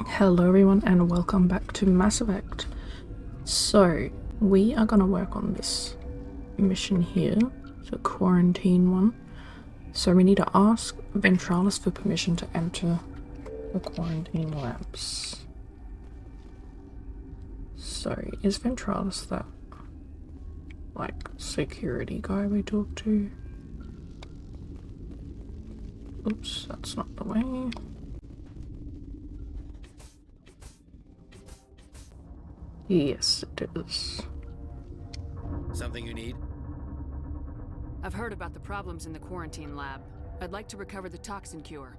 Hello everyone and welcome back to Mass Effect. So, we are gonna work on this mission here, the quarantine one. So we need to ask Ventralis for permission to enter the quarantine labs. So, is Ventralis that, like, security guy we talked to? Oops, that's not the way. Yes, it is. Something you need? I've heard about the problems in the quarantine lab. I'd like to recover the toxin cure.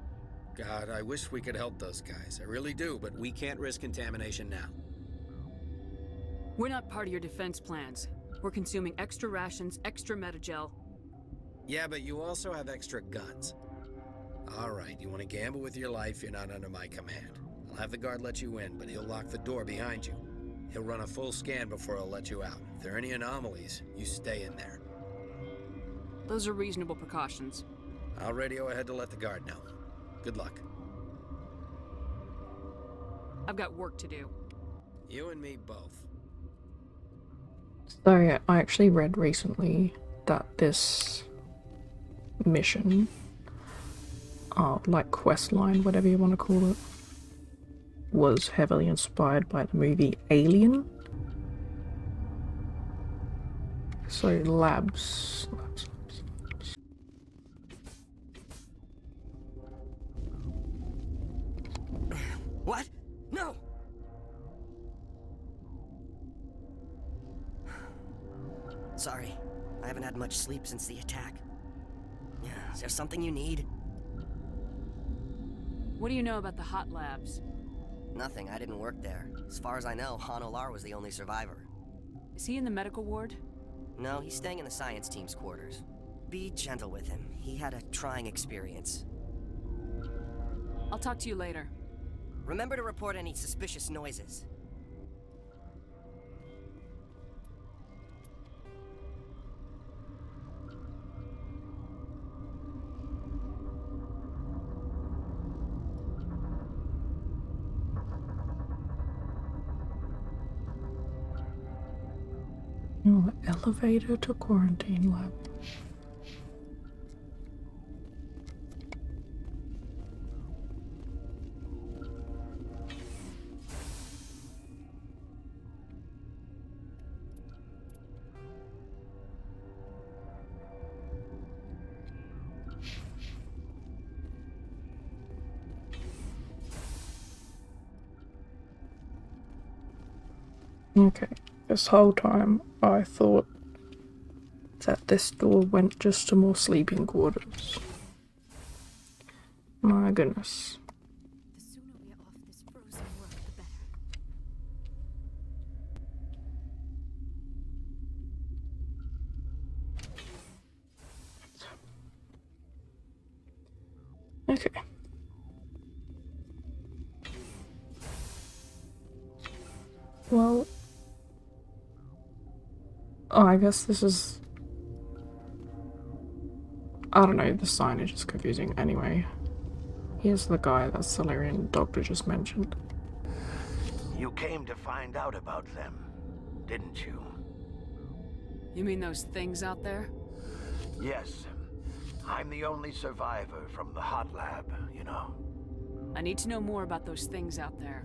God, I wish we could help those guys. I really do, but we can't risk contamination now. We're not part of your defense plans. We're consuming extra rations, extra metagel. Yeah, but you also have extra guns. Alright, you want to gamble with your life, you're not under my command. I'll have the guard let you in, but he'll lock the door behind you. He'll run a full scan before he'll let you out. If there are any anomalies, you stay in there. Those are reasonable precautions. I'll radio ahead to let the guard know. Good luck. I've got work to do. You and me both. So, I actually read recently that this mission, like quest line, whatever you want to call it, was heavily inspired by the movie Alien. So, labs. What? No! Sorry, I haven't had much sleep since the attack. Is there something you need? What do you know about the hot labs? Nothing, I didn't work there. As far as I know, Han Olar was the only survivor. Is he in the medical ward? No, he's staying in the science team's quarters. Be gentle with him. He had a trying experience. I'll talk to you later. Remember to report any suspicious noises. Oh, elevator to quarantine lab. Okay, this whole time I thought that this door went just to more sleeping quarters. My goodness. The sooner we're off this frozen world, the better. Okay. Well, I guess this is, I don't know, the signage is confusing anyway. Here's the guy that Solarian doctor just mentioned. You came to find out about them, didn't you? You mean those things out there? Yes. I'm the only survivor from the hot lab, you know. I need to know more about those things out there.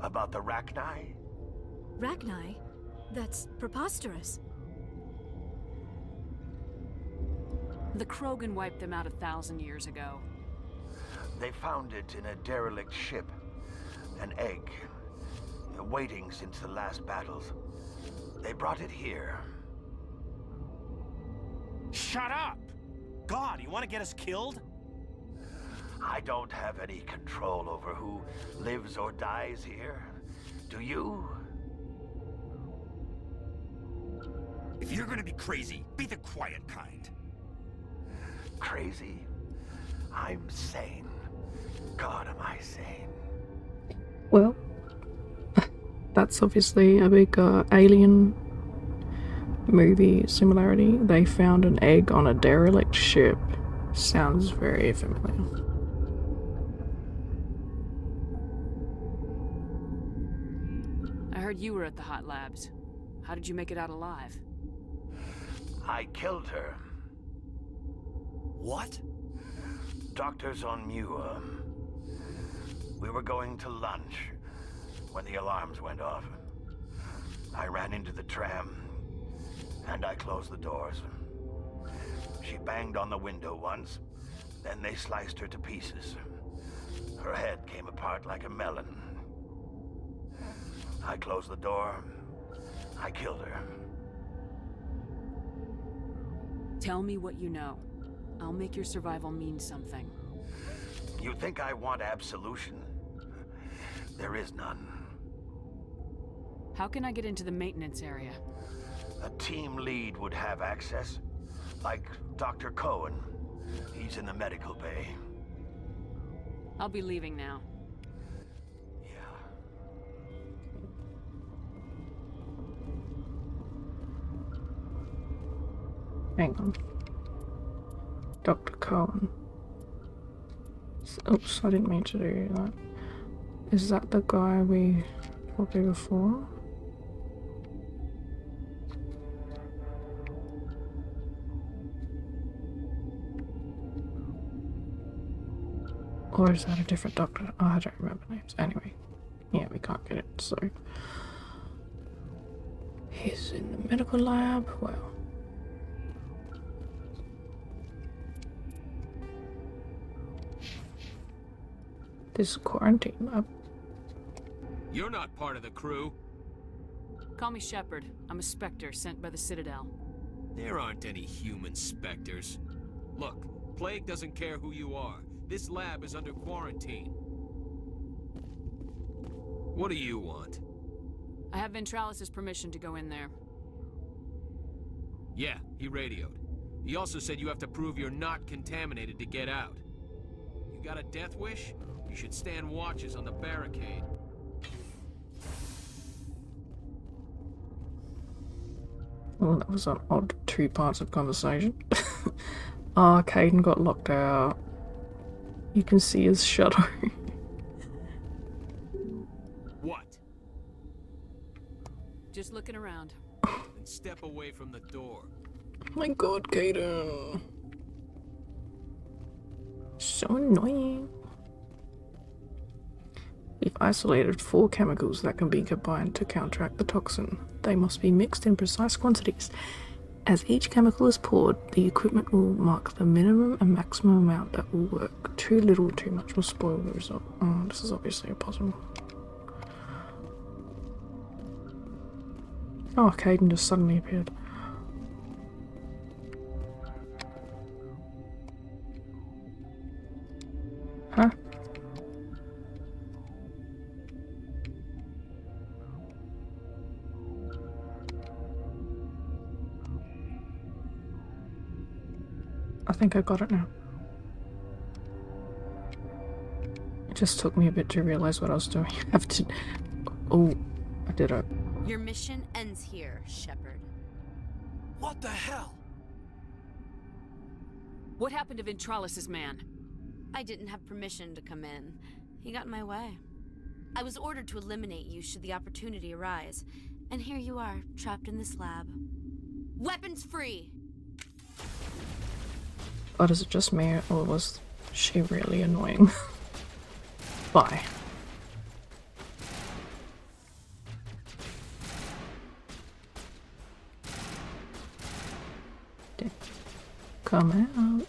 About the Rachni? Rachni? That's preposterous. The Krogan wiped them out 1,000 years ago. They found it in a derelict ship. An egg. Waiting since the last battles. They brought it here. Shut up! God, you want to get us killed? I don't have any control over who lives or dies here. Do you? If you're gonna be crazy, be the quiet kind. Crazy? I'm sane. God, am I sane? Well, that's obviously a big Alien movie similarity. They found an egg on a derelict ship. Sounds very familiar. I heard you were at the hot labs. How did you make it out alive? I killed her. What? Doctors on Muir. We were going to lunch when the alarms went off. I ran into the tram, and I closed the doors. She banged on the window once, then they sliced her to pieces. Her head came apart like a melon. I closed the door. I killed her. Tell me what you know. I'll make your survival mean something. You think I want absolution? There is none. How can I get into the maintenance area? A team lead would have access, like Dr. Cohen. He's in the medical bay. I'll be leaving now. Yeah. Hang on. Dr. Cohen. Oops, I didn't mean to do that. Is that the guy we talked to before? Or is that a different doctor? Oh, I don't remember names. Anyway, yeah, we can't get it, so... He's in the medical lab. Well... This is a quarantine lab. You're not part of the crew. Call me Shepard. I'm a Spectre sent by the Citadel. There aren't any human specters. Look, Plague doesn't care who you are. This lab is under quarantine. What do you want? I have Ventralis' permission to go in there. Yeah, he radioed. He also said you have to prove you're not contaminated to get out. You got a death wish? You should stand watches on the barricade. Well, that was an odd 2 parts of conversation. Ah, Caden got locked out. You can see his shadow. What? Just looking around. Then step away from the door. Oh my god, Caden. So annoying. We've isolated 4 chemicals that can be combined to counteract the toxin. They must be mixed in precise quantities. As each chemical is poured, the equipment will mark the minimum and maximum amount that will work. Too little, too much will spoil the result. Oh, this is obviously impossible. Oh, Caden just suddenly appeared. Huh? I think I got it now. It just took me a bit to realize what I was doing. I have to... Oh, I did it. Your mission ends here, Shepard. What the hell? What happened to Ventralis' man? I didn't have permission to come in. He got in my way. I was ordered to eliminate you should the opportunity arise. And here you are, trapped in this lab. Weapons free! But is it just me, or was she really annoying? Bye. Come out.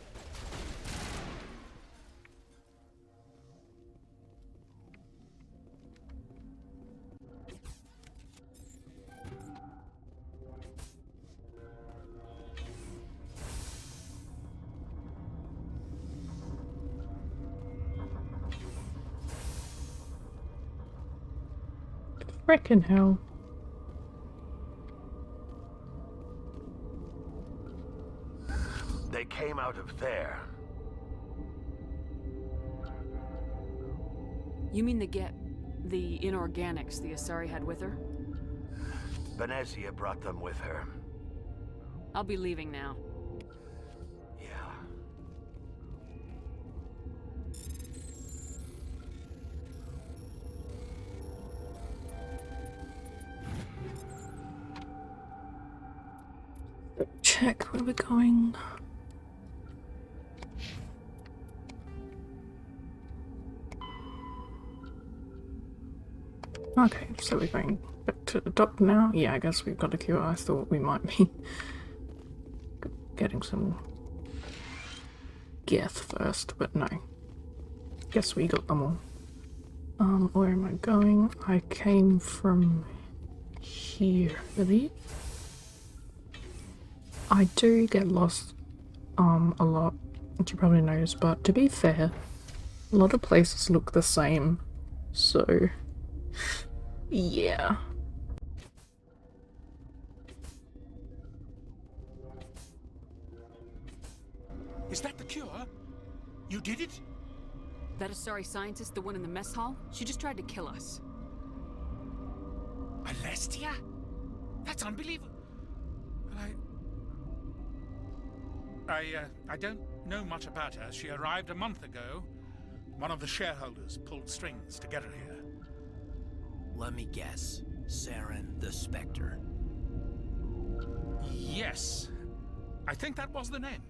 Frickin' hell. They came out of there. You mean the inorganics the Asari had with her? Benezia brought them with her. I'll be leaving now. Yeah. check where we're going. Okay, so we're going back to the doctor now. Yeah, I guess we've got a cure. I thought we might be getting some geth first, but no. Guess we got them all. Where am I going? I came from here, I believe. I do get lost a lot, which you probably noticed, but to be fair, a lot of places look the same, so yeah. Is that the cure? You did it? That Asari scientist, the one in the mess hall? She just tried to kill us. Alestia? That's unbelievable. I don't know much about her. She arrived a month ago. One of the shareholders pulled strings to get her here. Let me guess. Saren the Spectre. Yes. I think that was the name.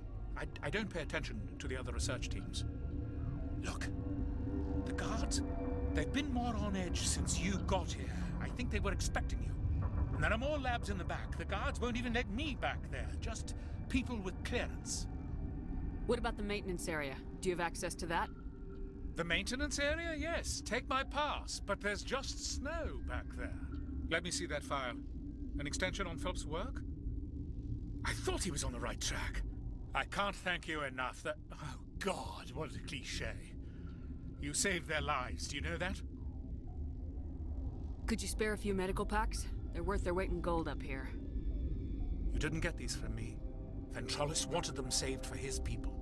I don't pay attention to the other research teams. Look, the guards, they've been more on edge since you got here. I think they were expecting you. And there are more labs in the back. The guards won't even let me back there. Just people with clearance. What about the maintenance area? Do you have access to that? The maintenance area? Yes. Take my pass. But there's just snow back there. Let me see that file. An extension on Phelps' work? I thought he was on the right track. I can't thank you enough. That... Oh, God, what a cliché. You saved their lives, do you know that? Could you spare a few medical packs? They're worth their weight in gold up here. You didn't get these from me. Ventralis wanted them saved for his people.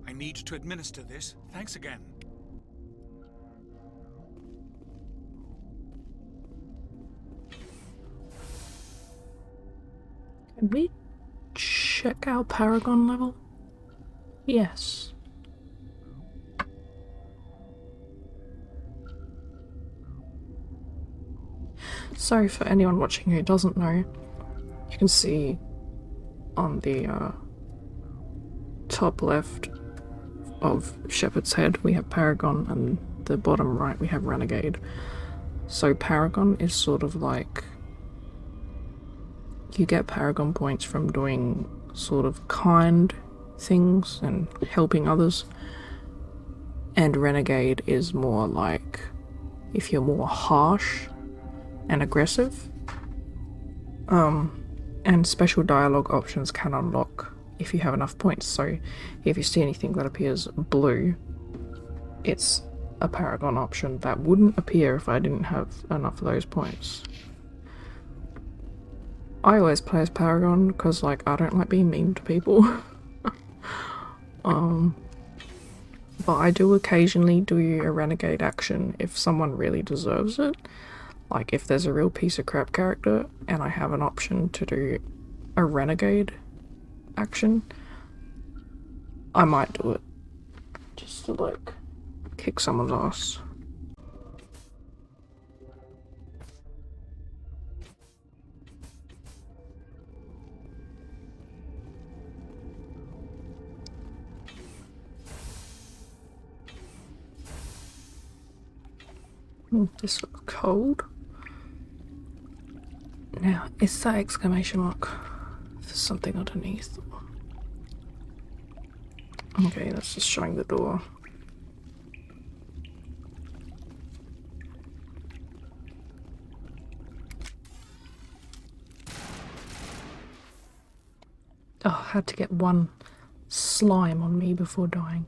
I need to administer this. Thanks again. Can we check our Paragon level? Yes. So for anyone watching who doesn't know, you can see on the top left of Shepherd's Head we have Paragon, and the bottom right we have Renegade. So Paragon is sort of like, you get Paragon points from doing sort of kind things and helping others, and Renegade is more like if you're more harsh and aggressive. And special dialogue options can unlock if you have enough points. So if you see anything that appears blue, it's a Paragon option that wouldn't appear if I didn't have enough of those points. I always play as Paragon because, like, I don't like being mean to people. But I do occasionally do a Renegade action if someone really deserves it. Like, if there's a real piece of crap character and I have an option to do a Renegade action, I might do it. Just to, like, kick someone's ass. This looks cold. Now, is that exclamation mark? There's something underneath. Okay, that's just showing the door. Oh, I had to get one slime on me before dying.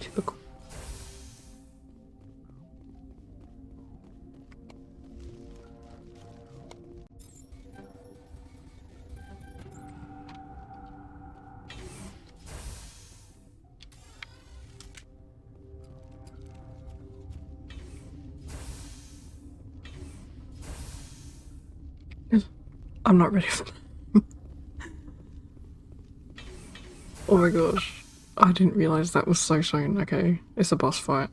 Typical. I'm not ready for that. Oh my gosh. I didn't realise that was so soon. Okay, it's a boss fight.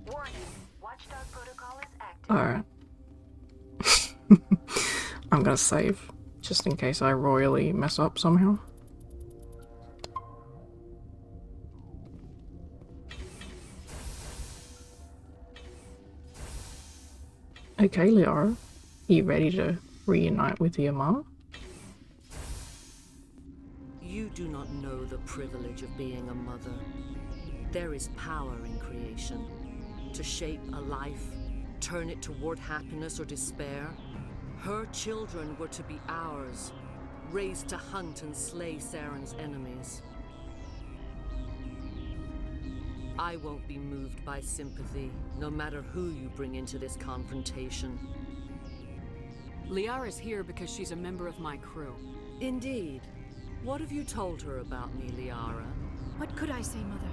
Warning. Watchdog protocol is active. Alright. I'm I'm gonna save, just in case I royally mess up somehow. Okay, Liara, you ready to reunite with your mum? You do not know the privilege of being a mother. There is power in creation. To shape a life, turn it toward happiness or despair. Her children were to be ours, raised to hunt and slay Saren's enemies. I won't be moved by sympathy, no matter who you bring into this confrontation. Liara's here because she's a member of my crew. Indeed. What have you told her about me, Liara? What could I say, Mother?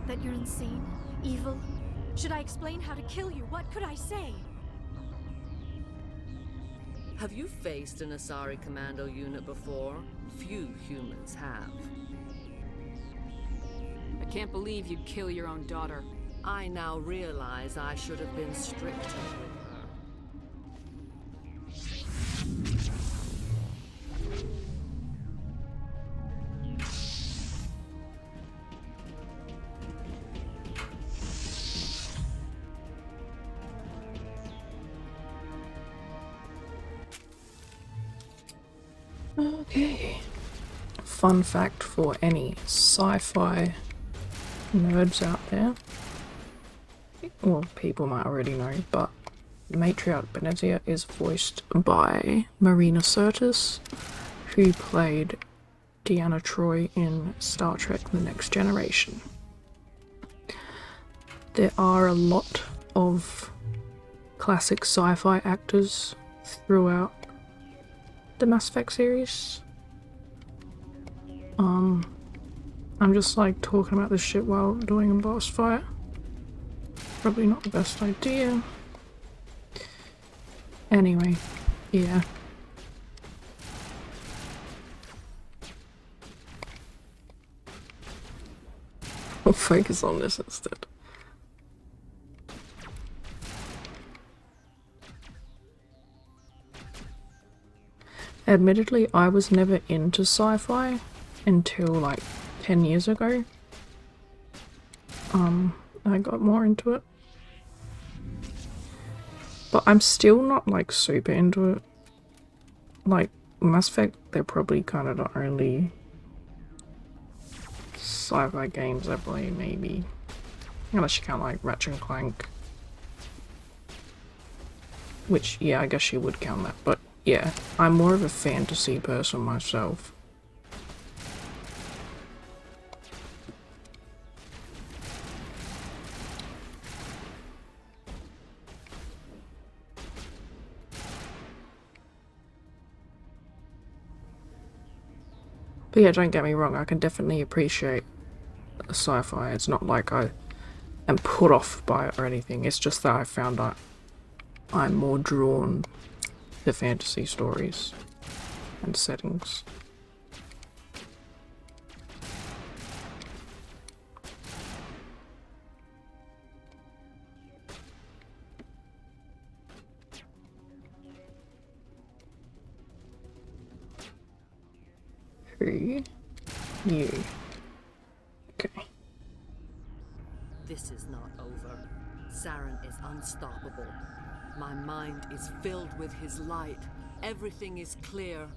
That you're insane? Evil? Should I explain how to kill you? What could I say? Have you faced an Asari commando unit before? Few humans have. I can't believe you'd kill your own daughter. I now realize I should have been stricter with her. Okay. Fun fact for any sci-fi nerds out there. Well, people might already know, but Matriarch Benezia is voiced by Marina Sirtis, who played Deanna Troi in Star Trek The Next Generation. There are a lot of classic sci-fi actors throughout the Mass Effect series. I'm just like talking about this shit while doing a boss fight. Probably not the best idea. Anyway, yeah. I'll focus on this instead. Admittedly, I was never into sci-fi until like 10 years ago. I got more into it. But I'm still not like super into it. Like Mass Effect, they're probably kind of the only sci-fi games I play, maybe. Unless you count like Ratchet and Clank. Which, yeah, I guess you would count that, but yeah, I'm more of a fantasy person myself. But yeah, don't get me wrong, I can definitely appreciate sci-fi. It's not like I am put off by it or anything, it's just that I found that I'm more drawn to fantasy stories and settings. Who? You. Okay. This is not over. Saren is unstoppable. My mind is filled with his light. Everything is clear.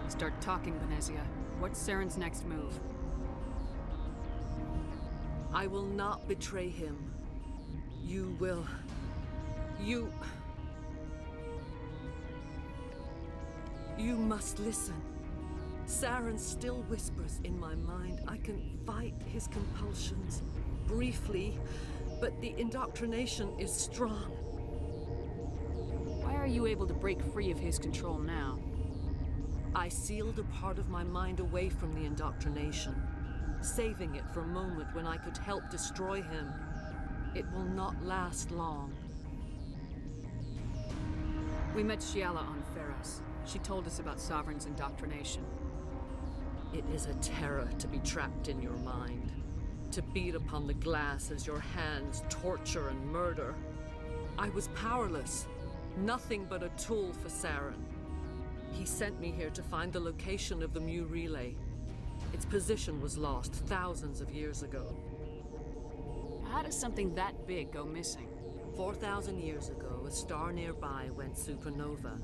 Start talking, Benezia. What's Saren's next move? I will not betray him. You will. You must listen. Saren still whispers in my mind. I can fight his compulsions briefly, but the indoctrination is strong. Why are you able to break free of his control now? I sealed a part of my mind away from the indoctrination, saving it for a moment when I could help destroy him. It will not last long. We met Shiala on Pharos. She told us about Sovereign's indoctrination. It is a terror to be trapped in your mind, to beat upon the glass as your hands torture and murder. I was powerless. Nothing but a tool for Saren. He sent me here to find the location of the Mu relay. Its position was lost thousands of years ago. How does something that big go missing? 4,000 years ago, a star nearby went supernova.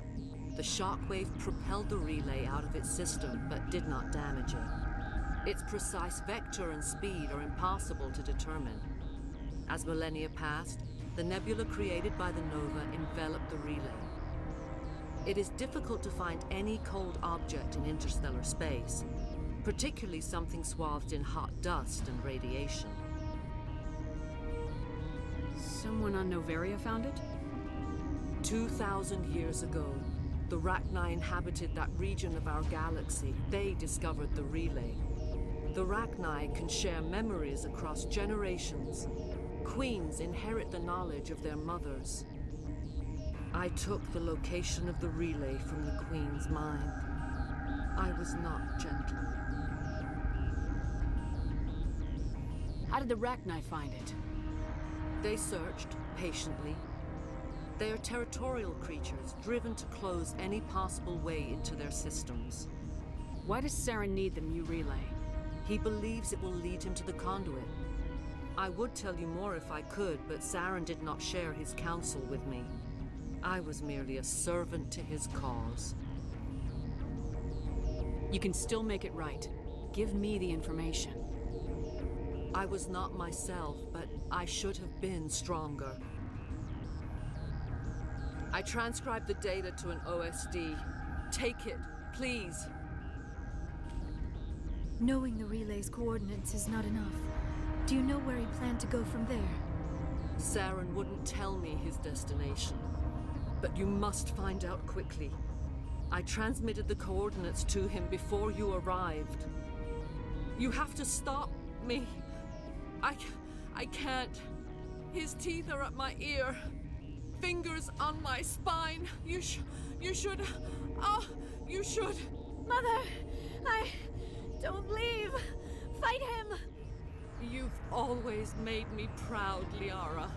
The shockwave propelled the relay out of its system, but did not damage it. Its precise vector and speed are impossible to determine. As millennia passed, the nebula created by the nova enveloped the relay. It is difficult to find any cold object in interstellar space, particularly something swathed in hot dust and radiation. Someone on Noveria found it? 2,000 years ago, the Rachni inhabited that region of our galaxy. They discovered the relay. The Rachni can share memories across generations. Queens inherit the knowledge of their mothers. I took the location of the relay from the Queen's mind. I was not gentle. How did the Rachni find it? They searched, patiently. They are territorial creatures, driven to close any possible way into their systems. Why does Saren need the Mu relay? He believes it will lead him to the conduit. I would tell you more if I could, but Saren did not share his counsel with me. I was merely a servant to his cause. You can still make it right. Give me the information. I was not myself, but I should have been stronger. I transcribed the data to an OSD. Take it, please. Knowing the relay's coordinates is not enough. Do you know where he planned to go from there? Saren wouldn't tell me his destination. But you must find out quickly. I transmitted the coordinates to him before you arrived. You have to stop me. I can't. His teeth are at my ear. Fingers on my spine. You should. Mother! Don't leave! Fight him! You've always made me proud, Liara.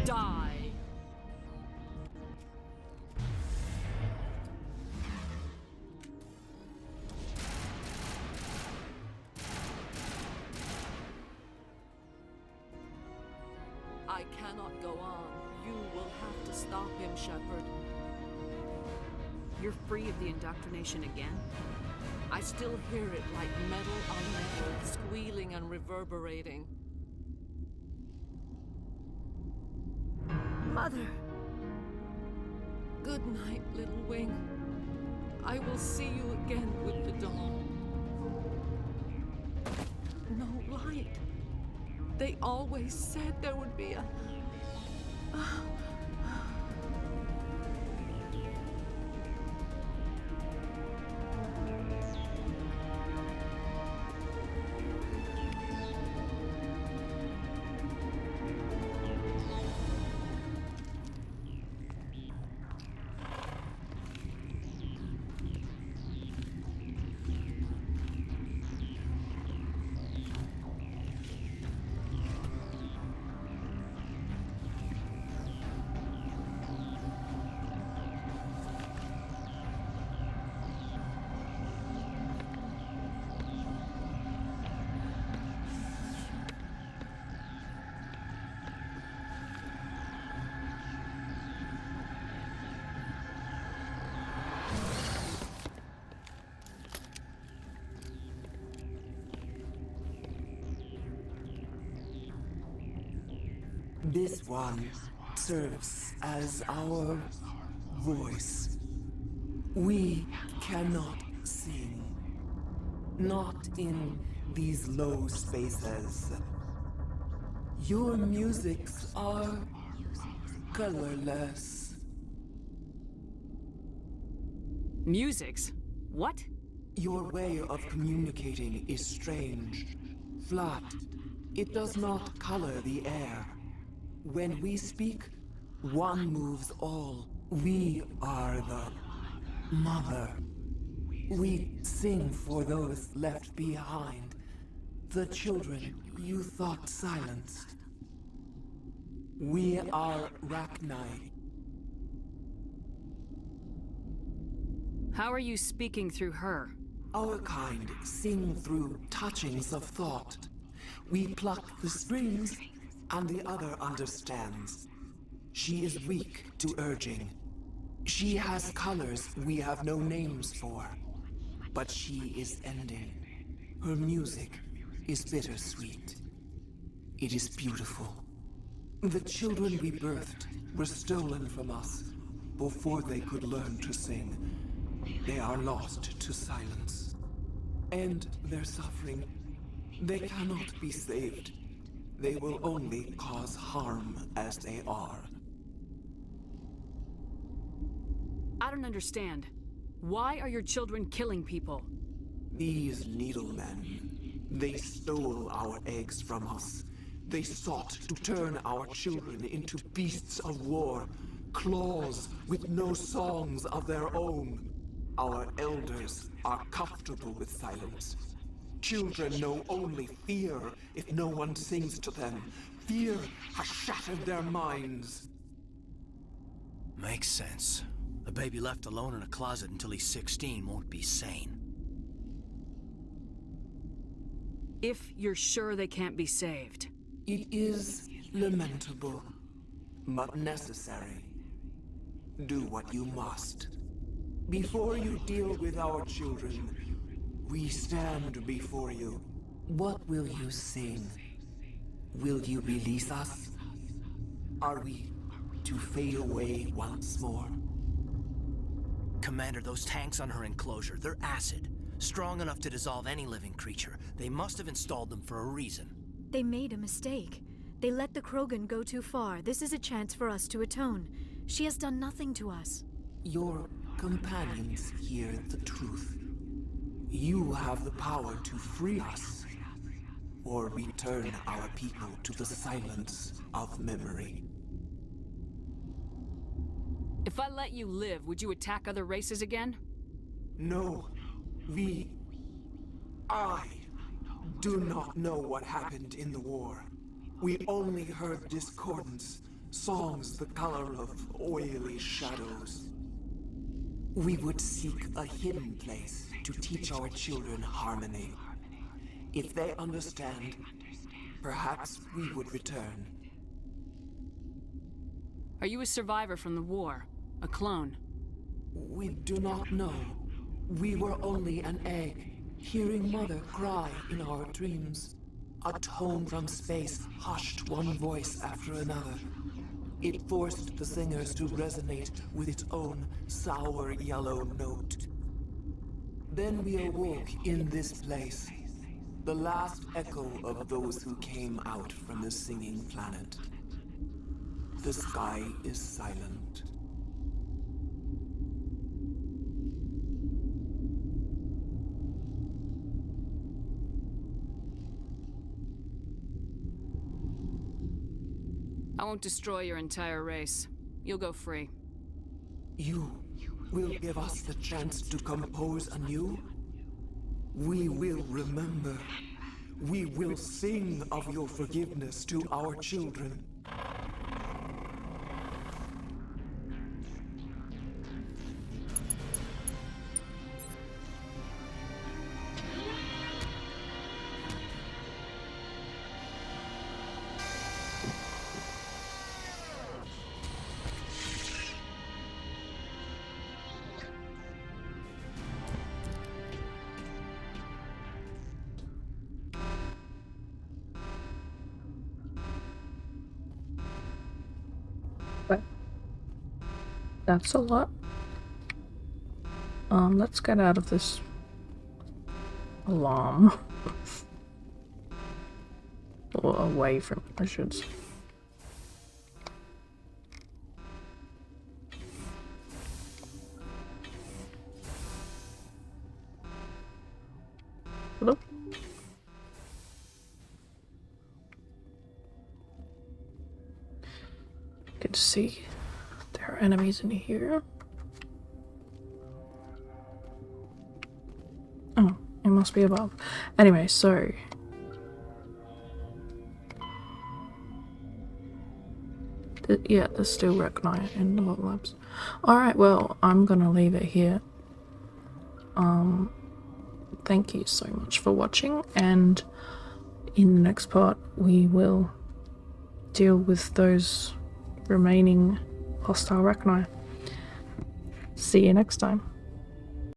Die! I cannot go on. You will have to stop him, Shepard. You're free of the indoctrination again? I still hear it like metal on metal, squealing and reverberating. Mother! Good night, little wing. I will see you again with the dawn. No light. They always said there would be a... This one serves as our voice. We cannot sing. Not in these low spaces. Your musics are colorless. Musics? What? Your way of communicating is strange. Flat. It does not color the air. When we speak, one moves all. We are the mother. We sing for those left behind, The children you thought silenced. We are Rachni. How are you speaking through her? Our kind sing through touchings of thought. We pluck the strings, and the other understands. She is weak to urging. She has colors we have no names for. But she is ending. Her music is bittersweet. It is beautiful. The children we birthed were stolen from us before they could learn to sing. They are lost to silence. And their suffering, they cannot be saved. They will only cause harm as they are. I don't understand. Why are your children killing people? These needlemen, they stole our eggs from us. They sought to turn our children into beasts of war, claws with no songs of their own. Our elders are comfortable with silence. Children know only fear if no one sings to them. Fear has shattered their minds. Makes sense. A baby left alone in a closet until he's 16 won't be sane. If you're sure they can't be saved. It is lamentable, but necessary. Do what you must. Before you deal with our children, we stand before you. What will you sing? Will you release us? Are we to fade away once more? Commander, those tanks on her enclosure, they're acid. Strong enough to dissolve any living creature. They must have installed them for a reason. They made a mistake. They let the Krogan go too far. This is a chance for us to atone. She has done nothing to us. Your companions hear the truth. You have the power to free us, or return our people to the silence of memory. If I let you live, would you attack other races again? No, I do not know what happened in the war. We only heard discordance, songs the color of oily shadows. We would seek a hidden place to teach our children harmony. If they understand, perhaps we would return. Are you a survivor from the war? A clone? We do not know. We were only an egg, hearing Mother cry in our dreams. A tone from space hushed one voice after another. It forced the singers to resonate with its own sour yellow note. Then we awoke in this place, the last echo of those who came out from the singing planet. The sky is silent. I won't destroy your entire race. You'll go free. You will give us the chance to compose anew? We will remember. We will sing of your forgiveness to our children. That's a lot. Let's get out of this alarm. Or away from it, I should say. Hello? Good to see. There are enemies in here. Oh, it must be above. Anyway, so Yeah, there's still Recni in the Vault Labs. Alright, well, I'm gonna leave it here. Thank you so much for watching, and in the next part we will deal with those remaining hostile Recni. See you next time.